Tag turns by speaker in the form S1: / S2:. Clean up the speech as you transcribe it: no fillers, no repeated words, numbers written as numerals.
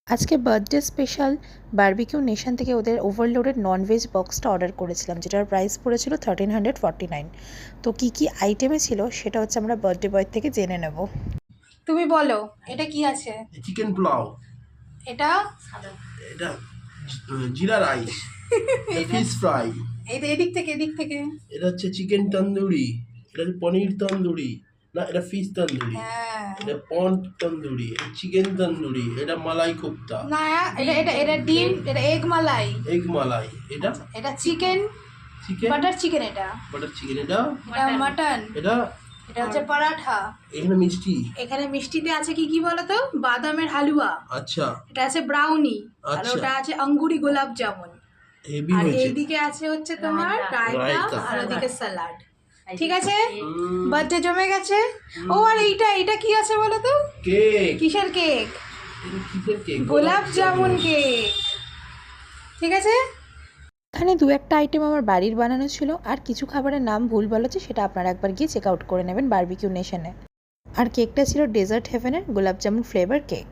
S1: আজকে birthday special barbecue nation থেকে ওদের ওভারলোডেড ননভেজ বক্সটা অর্ডার করেছিলাম, যেটার প্রাইস পড়েছিল 1349। তো কী কী আইটেমে ছিল সেটা হচ্ছে আমরা বার্থডে বয় থেকে জেনে নেব।
S2: তুমি বলো এটা কি আছে?
S3: চিকেন পোলাও,
S2: এটা
S3: এটা জিরা রাইস, ফিশ ফ্রাই,
S2: এটা এদিক থেকে
S3: এটা হচ্ছে চিকেন তন্দুরি, এটা হচ্ছে পনির তন্দুরি, না এটা ফিশ তন্দুরি,
S2: হ্যাঁ
S3: এটা পন্ড তন্দুরি, এটা চিকেন তন্দুরি, এটা মালাই কোপ্তা,
S2: না, এটা ডিম, এটা এগ মালাই,
S3: এগ মালাই, এটা
S2: এটা চিকেন
S3: চিকেন
S2: বাটার চিকেন, এটা
S3: চিকেন, এটা
S2: মাটন,
S3: এটা
S2: এটা হচ্ছে পরাঠা।
S3: এখানে মিষ্টি,
S2: এখানে মিষ্টিতে আছে কি কি বলো তো? বাদামের হালুয়া,
S3: আচ্ছা
S2: এটা আছে ব্রাউনি, আর
S3: আচ্ছা।
S2: ওটা আছে আঙ্গুরি গোলাপ জামুন,
S3: হেভি
S2: আর
S3: হয়েছে।
S2: এইদিকে আছে হচ্ছে তোমার রায়তা,
S3: রায়তা।
S2: আর ওদিকে স্যালাড। ঠিক আছে, বার্থডে জমে গেছে। ও আর এইটা কি আছে বলো তো?
S3: কেক,
S2: কিসের কেক?
S3: এটা কিসের কেক?
S2: গোলাপ জামুন কেক। ঠিক আছে।
S1: এখানে দু একটা আইটেম আমার বাড়ির বানানো ছিল, আর কিছু খাবারের নাম ভুল বলেছে, সেটা আপনারা একবার গিয়ে চেক আউট করে নেবেন বারবিকিউ নেশনে। আর কেকটা ছিল ডেজার্ট হেভেনের গোলাপ জামুন ফ্লেভার কেক।